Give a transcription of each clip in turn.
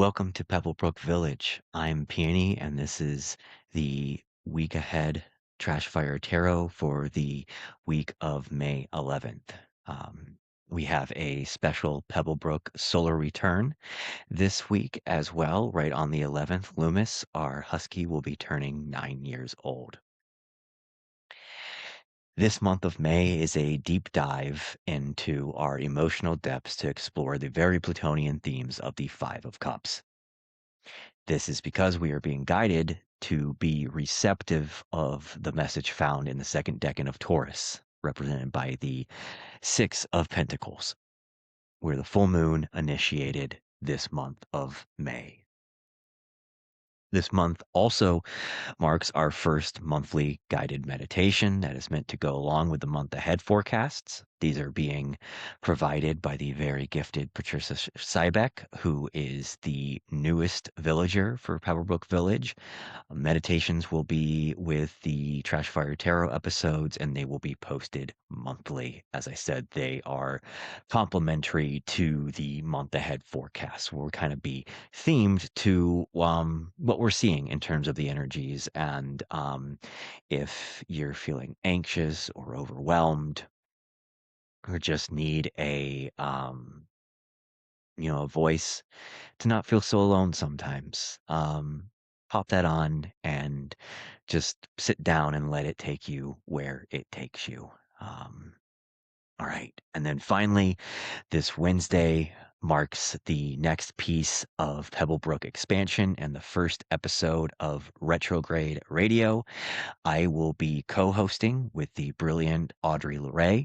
Welcome to Pebblebrook Village. I'm Peony, and this is the week ahead Trashfire Tarot for the week of May 11th. We have a special Pebblebrook solar return this week as well. Right on the 11th, Loomis, our husky, will be turning 9 years old. This month of May is a deep dive into our emotional depths to explore the very Plutonian themes of the Five of Cups. This is because we are being guided to be receptive of the message found in the second decan of Taurus, represented by the Six of Pentacles, where the full moon initiated this month of May. This month also marks our first monthly guided meditation that is meant to go along with the month ahead forecasts. These are being provided by the very gifted Patricia Sybeck, who is the newest villager for Pebblebrook Village. Meditations will be with the Trashfire Tarot episodes, and they will be posted monthly. As I said, they are complementary to the month ahead forecast. We'll kind of be themed to what we're seeing in terms of the energies. And if you're feeling anxious or overwhelmed, or just need a voice to not feel so alone sometimes, pop that on and just sit down and let it take you where it takes you. All right. And then finally, this Wednesday marks the next piece of Pebblebrook expansion and the first episode of Retrograde Radio. I will be co-hosting with the brilliant Audrey LeRae.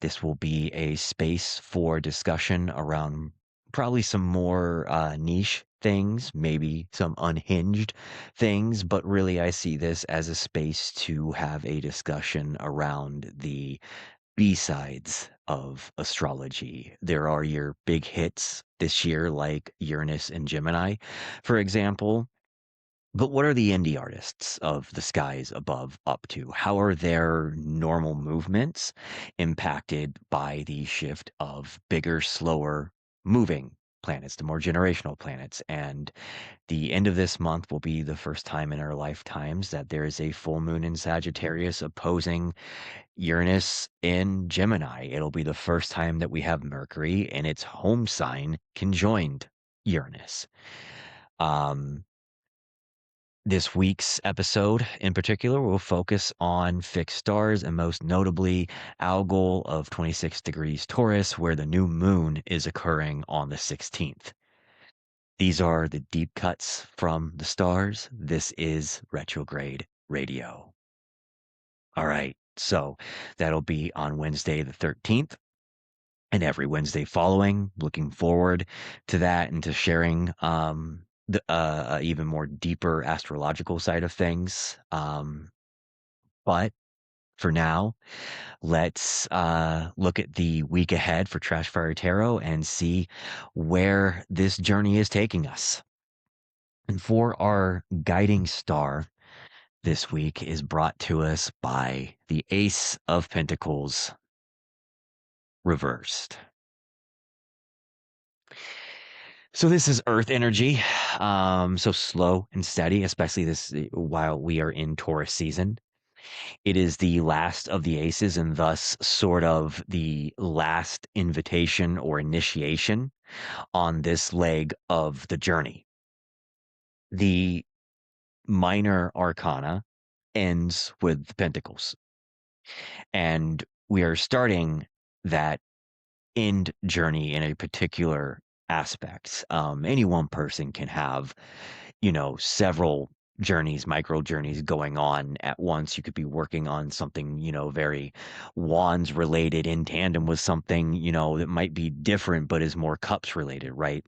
This will be a space for discussion around probably some more niche things, maybe some unhinged things, but really I see this as a space to have a discussion around the B-sides of astrology. There are your big hits this year, like Uranus and Gemini, for example. But what are the indie artists of the skies above up to? How are their normal movements impacted by the shift of bigger, slower moving planets, the more generational planets? And the end of this month will be the first time in our lifetimes that there is a full moon in Sagittarius opposing Uranus in Gemini. It'll be the first time that we have Mercury in its home sign conjoined Uranus. This week's episode in particular will focus on fixed stars and most notably Algol of 26 degrees Taurus, where the new moon is occurring on the 16th. These are the deep cuts from the stars. This is Retrograde Radio. All right, so that'll be on Wednesday the 13th and every Wednesday following. Looking forward to that and to sharing the even more deeper astrological side of things. But for now, let's look at the week ahead for Trashfire Tarot and see where this journey is taking us. And for our guiding star this week is brought to us by the Ace of Pentacles reversed. So this is earth energy, so slow and steady, especially this while we are in Taurus season. It is the last of the aces and thus sort of the last invitation or initiation on this leg of the journey. The minor arcana ends with the pentacles, and we are starting that end journey in a particular aspect. Any one person can have, several journeys, micro journeys going on at once. You could be working on something, very wands related in tandem with something, that might be different, but is more cups related, right?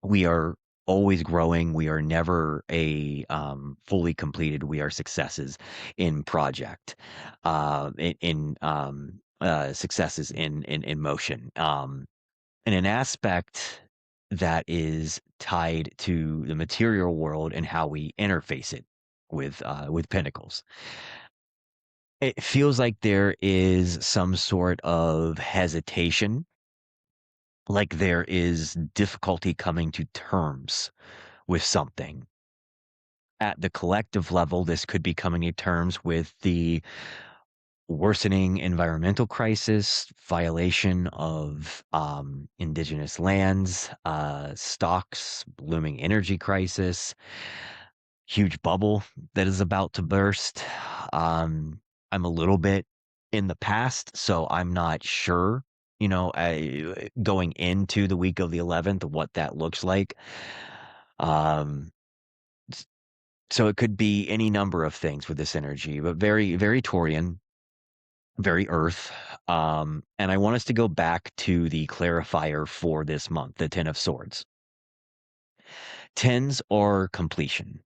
We are always growing. We are never a fully completed. We are successes in project, successes in motion. And an aspect that is tied to the material world and how we interface it with pentacles. It feels like there is some sort of hesitation like there is difficulty coming to terms with something. At the collective level, this could be coming to terms with the worsening environmental crisis, violation of indigenous lands, stocks, blooming energy crisis, huge bubble that is about to burst. I'm a little bit in the past, so I'm not sure, going into the week of the 11th, what that looks like. Um, so it could be any number of things with this energy, but very, very Taurian, very earth. And I want us to go back to the clarifier for this month, the Ten of Swords. Tens are completion,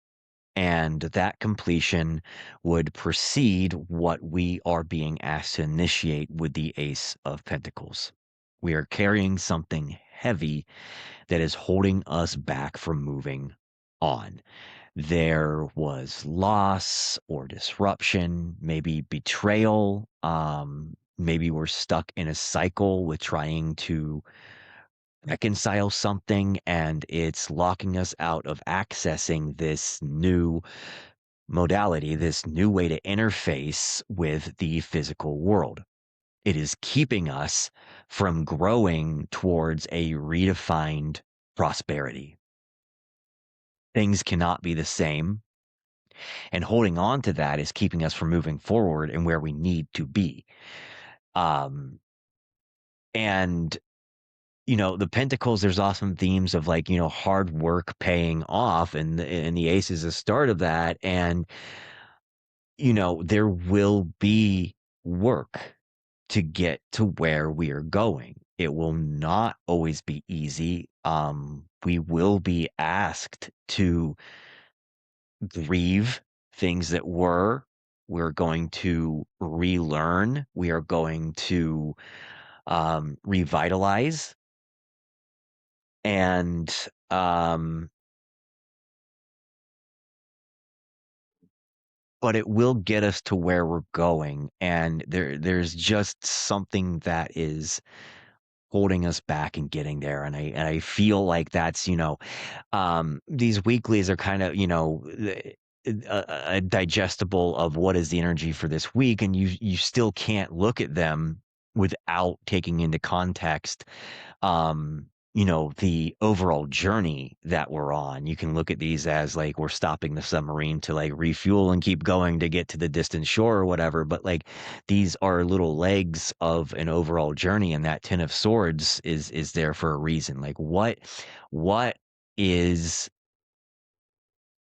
and that completion would precede what we are being asked to initiate with the Ace of Pentacles. We are carrying something heavy that is holding us back from moving on. There was loss or disruption, maybe betrayal. Maybe we're stuck in a cycle with trying to reconcile something and it's locking us out of accessing this new modality, this new way to interface with the physical world. It is keeping us from growing towards a redefined prosperity. Things cannot be the same. And holding on to that is keeping us from moving forward and where we need to be. And the Pentacles, there's awesome themes of like, hard work paying off, and the Ace is a start of that. And, there will be work to get to where we are going. It will not always be easy. We will be asked to grieve things that were. We're going to relearn. We are going to revitalize. And but it will get us to where we're going. And there's just something that is holding us back and getting there. And I feel like that's, these weeklies are kind of, a digestible of what is the energy for this week, and you still can't look at them without taking into context the overall journey that we're on. You can look at these as like we're stopping the submarine to like refuel and keep going to get to the distant shore or whatever, but like these are little legs of an overall journey, and that Ten of Swords is there for a reason. Like what is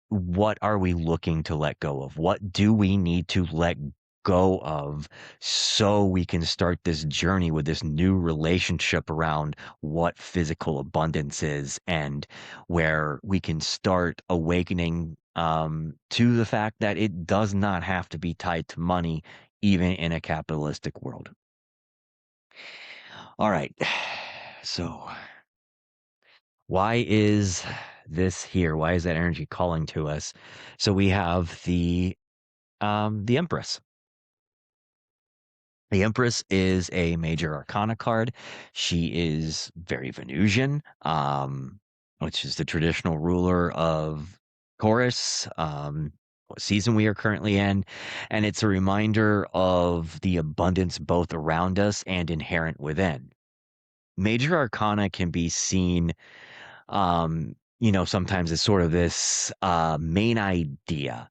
what are we looking to let go of? What do we need to let go of so we can start this journey with this new relationship around what physical abundance is, and where we can start awakening to the fact that it does not have to be tied to money, even in a capitalistic world. All right. So why is this here? Why is that energy calling to us? So we have the Empress. The Empress is a major arcana card. She is very Venusian, which is the traditional ruler of Taurus, what season we are currently in. And it's a reminder of the abundance both around us and inherent within. Major arcana can be seen, sometimes as sort of this main idea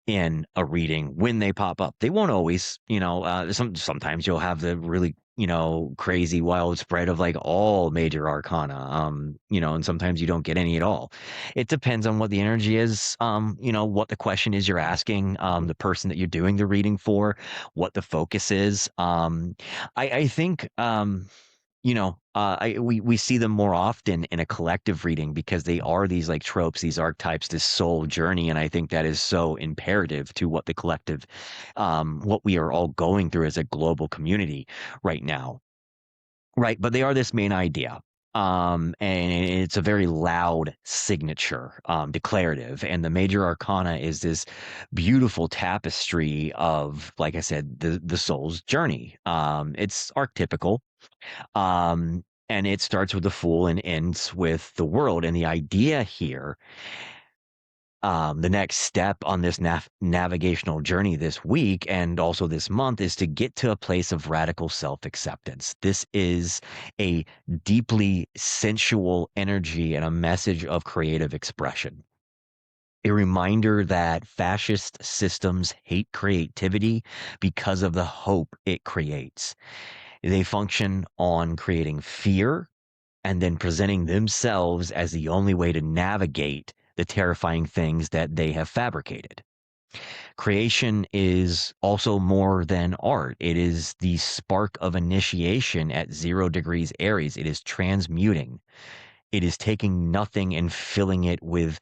in a reading when they pop up. They won't always, sometimes you'll have the really, crazy wild spread of like all major arcana, and sometimes you don't get any at all. It depends on what the energy is, what the question is you're asking, the person that you're doing the reading for, what the focus is. I think, we see them more often in a collective reading because they are these like tropes, these archetypes, this soul journey, and I think that is so imperative to what the collective, what we are all going through as a global community right now, right? But they are this main idea. And it's a very loud signature, declarative, and the major arcana is this beautiful tapestry of, like I said, the soul's journey. It's archetypical. And it starts with the Fool and ends with the World. And the idea here, the next step on this navigational journey this week and also this month, is to get to a place of radical self-acceptance. This is a deeply sensual energy and a message of creative expression. A reminder that fascist systems hate creativity because of the hope it creates. They function on creating fear and then presenting themselves as the only way to navigate the terrifying things that they have fabricated. Creation is also more than art. It is the spark of initiation at 0 degrees Aries. It is transmuting. It is taking nothing and filling it with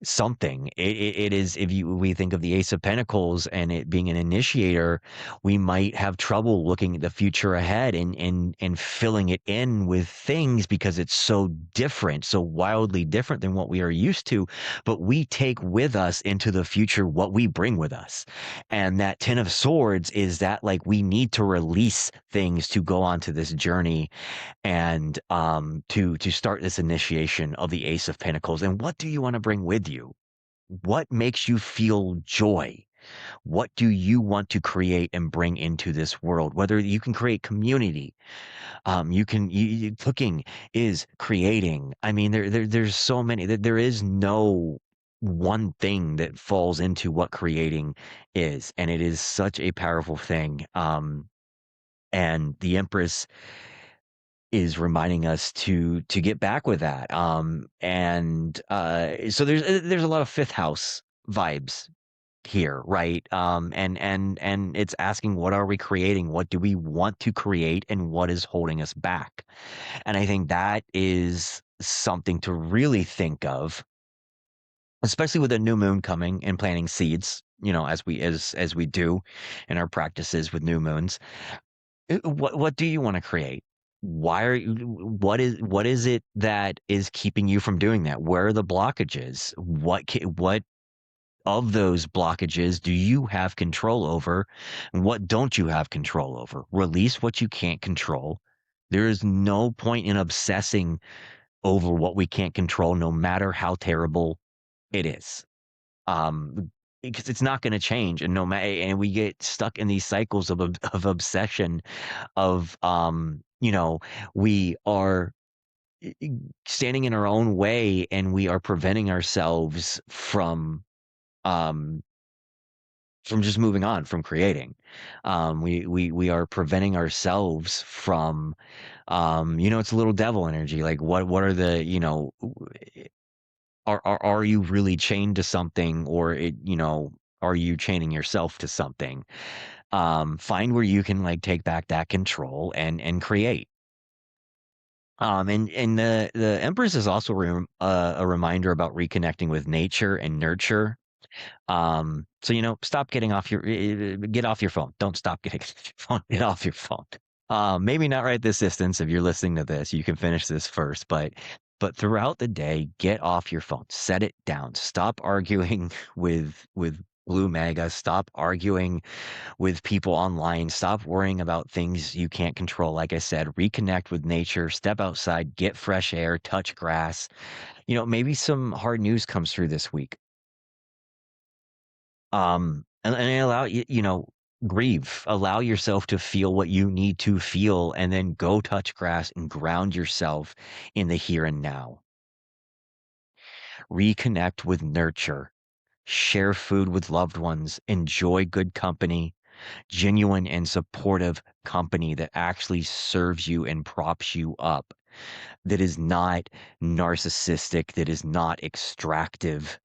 something. It is, if we think of the Ace of Pentacles and it being an initiator, we might have trouble looking at the future ahead and filling it in with things because it's so different, so wildly different than what we are used to. But we take with us into the future what we bring with us. And that Ten of Swords is that, like, we need to release things to go onto this journey and to start this initiation of the Ace of Pentacles. And what do you want to bring with you? What makes you feel joy? What do you want to create and bring into this world? Whether you can create community, cooking is creating. I mean, there's so many that there is no one thing that falls into what creating is, and it is such a powerful thing. And the Empress is reminding us to get back with that. So there's a lot of fifth house vibes here, right? And it's asking, what are we creating? What do we want to create, and what is holding us back? And I think that is something to really think of, especially with a new moon coming and planting seeds, as we do in our practices with new moons. What do you want to create? Why are you, what is it that is keeping you from doing that? Where are the blockages? What of those blockages do you have control over, and what don't you have control over? Release what you can't control. There is no point in obsessing over what we can't control, no matter how terrible it is. Because it's not going to change, and no matter, and we get stuck in these cycles of obsession of we are standing in our own way, and we are preventing ourselves um from just moving on, from creating. We are preventing ourselves from it's a little devil energy. Like, what are the, are you really chained to something, or are you chaining yourself to something? Find where you can, like, take back that control and create. And the Empress is also a reminder about reconnecting with nature and nurture. So, stop getting off get off your phone. Don't stop getting off your phone. Get off your phone. Maybe not right this distance. If you're listening to this, you can finish this first, but throughout the day, get off your phone. Set it down. Stop arguing with Blue Mega. Stop arguing with people online. Stop worrying about things you can't control. Like I said, reconnect with nature, step outside, get fresh air, touch grass. Maybe some hard news comes through this week. And allow grieve, allow yourself to feel what you need to feel, and then go touch grass and ground yourself in the here and now. Reconnect with nurture, share food with loved ones, enjoy good company, genuine and supportive company that actually serves you and props you up, that is not narcissistic, that is not extractive.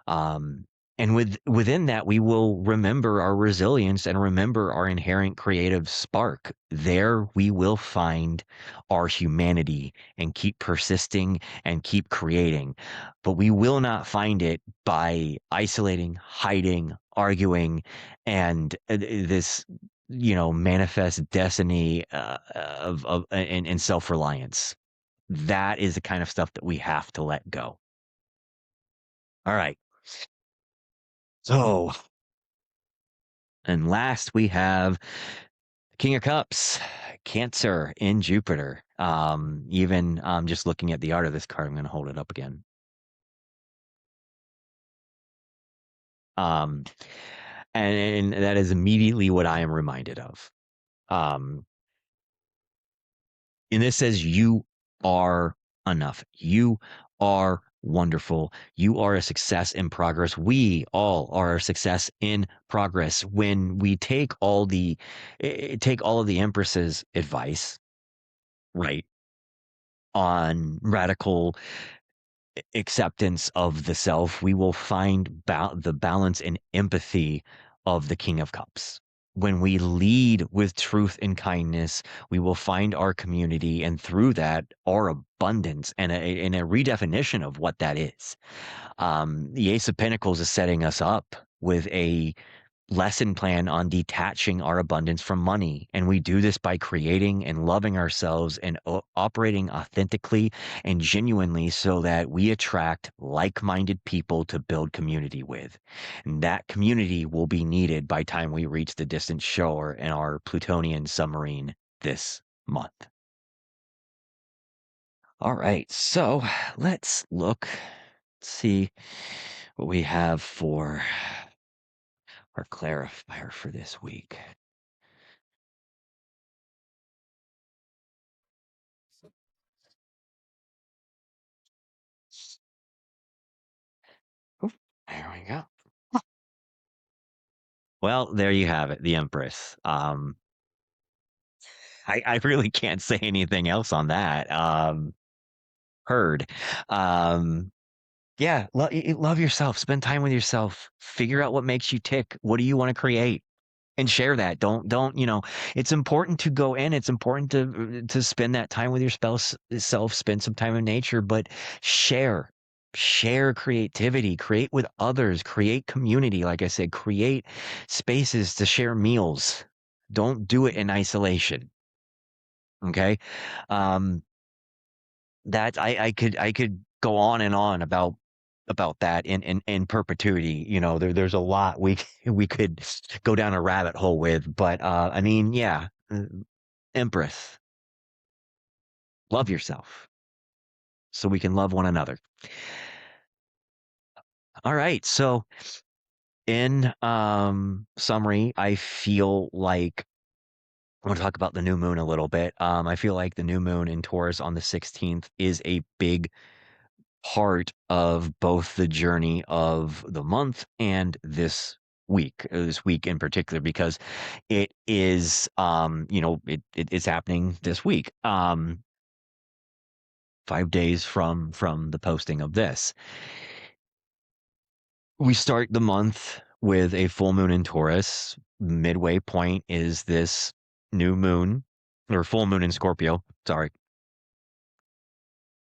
Um, and within that, we will remember our resilience and remember our inherent creative spark. There we will find our humanity and keep persisting and keep creating. But we will not find it by isolating, hiding, arguing, and this, manifest destiny and self-reliance. That is the kind of stuff that we have to let go. All right. So, and last we have King of Cups, Cancer in Jupiter. Even just looking at the art of this card, I'm going to hold it up again. Um, and that is immediately what I am reminded of. Um, and this says, you are enough. You are wonderful. You are a success in progress. We all are a success in progress. When we take all of the Empress's advice, right, on radical acceptance of the self, we will find the balance and empathy of the King of Cups. When we lead with truth and kindness, we will find our community, and through that, our abundance and a redefinition of what that is. The Ace of Pentacles is setting us up with a lesson plan on detaching our abundance from money. And we do this by creating and loving ourselves and operating authentically and genuinely so that we attract like-minded people to build community with. And that community will be needed by time we reach the distant shore in our Plutonian submarine this month. All right, so let's see what we have for our clarifier for this week. Oof, there we go. Well, there you have it, the Empress. I really can't say anything else on that. Heard. Um, yeah, love yourself. Spend time with yourself. Figure out what makes you tick. What do you want to create? And share that. Don't, it's important to go in. It's important to spend that time with your spouse self, spend some time in nature, but share. Share creativity, create with others, create community. Like I said, create spaces to share meals. Don't do it in isolation. Okay. Um, that I could go on and on about that in perpetuity. There's a lot we could go down a rabbit hole with, but I mean, yeah, Empress, love yourself so we can love one another. All right, so in summary, I feel like I want to talk about the new moon a little bit. I feel like the new moon in Taurus on the 16th is a big part of both the journey of the month and this week in particular, because it is it is happening this week, 5 days from the posting of this. We start the month with a full moon in Taurus. Midway point is this new moon, or full moon in Scorpio, sorry,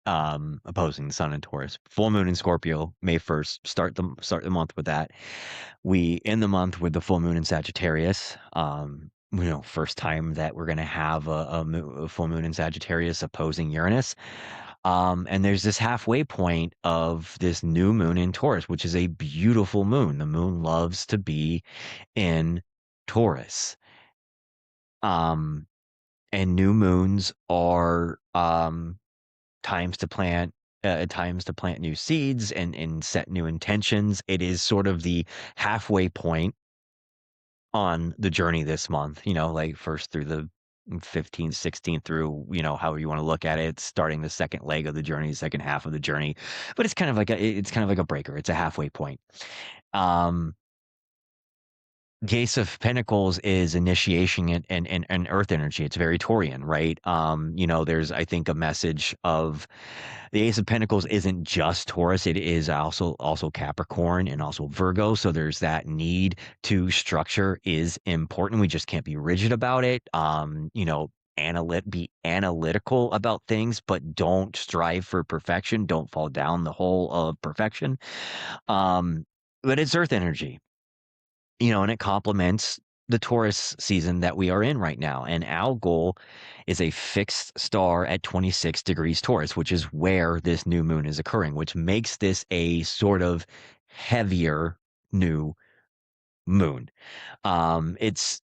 opposing the sun in Taurus. Full moon in Scorpio, May 1st. Start the month with that. We end the month with the full moon in Sagittarius. First time that we're going to have a full moon in Sagittarius opposing Uranus. And there's this halfway point of this new moon in Taurus, which is a beautiful moon. The moon loves to be in Taurus. Um, and new moons are times to plant new seeds and set new intentions. It is sort of the halfway point on the journey this month, like first through the 15th, 16th through, however you want to look at it, starting the second leg of the journey, second half of the journey. But it's kind of like a breaker. It's a halfway point. Um, the Ace of Pentacles is initiation and earth energy. It's very Taurian, right? There's, I think, a message of the Ace of Pentacles isn't just Taurus. It is also Capricorn and also Virgo. So there's that need to structure is important. We just can't be rigid about it. Be analytical about things, but don't strive for perfection. Don't fall down the hole of perfection. But it's earth energy, and it complements the Taurus season that we are in right now. And our goal is a fixed star at 26 degrees Taurus, which is where this new moon is occurring, which makes this a sort of heavier new moon. It's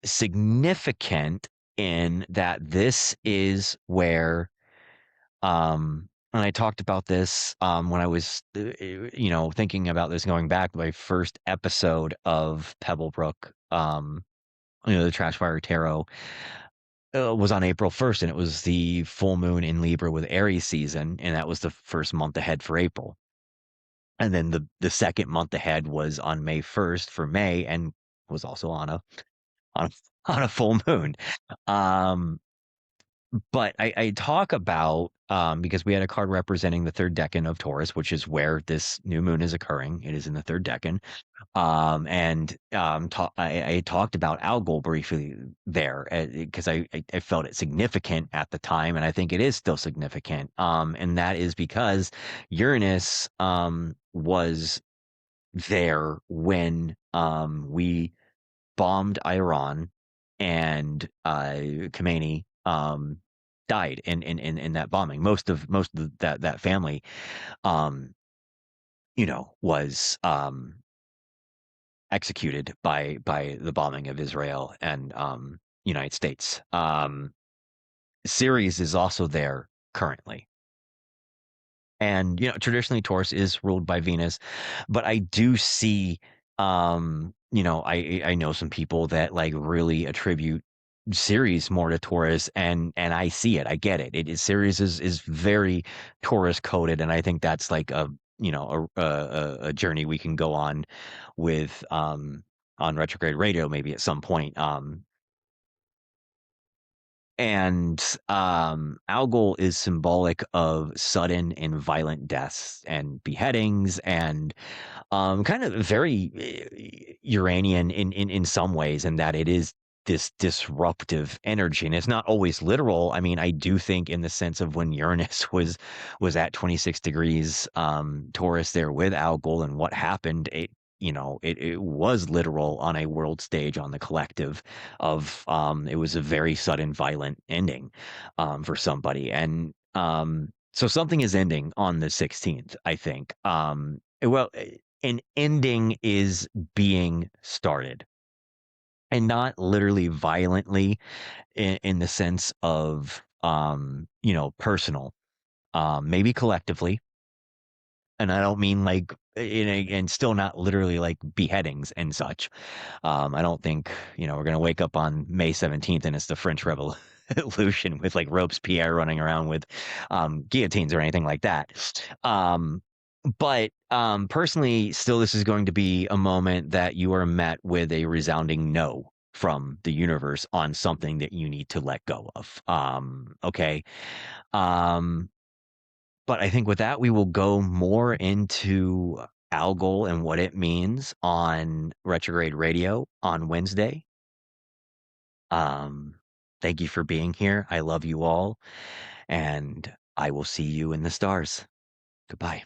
significant in that this is where, and I talked about this when I was, thinking about this going back to my first episode of Pebblebrook, the Trashfire Tarot, was on April 1st, and it was the full moon in Libra with Aries season, and that was the first month ahead for April. And then the second month ahead was on May 1st for May, and was also on a, on a full moon. Um, but I talk about, because we had a card representing the third decan of Taurus, which is where this new moon is occurring. It is in the third decan. I talked about Algol briefly there because I felt it significant at the time, and I think it is still significant. And that is because Uranus was there when we bombed Iran, and Khomeini died in that bombing. Most of that family, um, was executed by the bombing of Israel and United States. Ceres is also there currently. And traditionally Taurus is ruled by Venus, but I do see, I know some people that like really attribute Ceres more to Taurus, and I see it. I get it. It is Ceres is very Taurus coded, and I think that's like a journey we can go with on Retrograde Radio maybe at some point. And Algol is symbolic of sudden and violent deaths and beheadings, and kind of very Uranian in some ways, in that it is this disruptive energy, and it's not always literal. I mean, I do think in the sense of when Uranus was at 26 degrees Taurus there with Algol, and what happened, it was literal on a world stage, on the collective of, it was a very sudden violent ending for somebody. And so something is ending on the 16th, I think. An ending is being started, and not literally violently in the sense of personal, maybe collectively. And I don't mean like, and still not literally like beheadings and such. I don't think, we're going to wake up on May 17th and it's the French Revolution with like Robespierre running around with guillotines or anything like that. But personally, still, this is going to be a moment that you are met with a resounding no from the universe on something that you need to let go of. Okay. Um, but I think with that, we will go more into Algol and what it means on Retrograde Radio on Wednesday. Um, Thank you for being here. I love you all, and I will see you in the stars. Goodbye.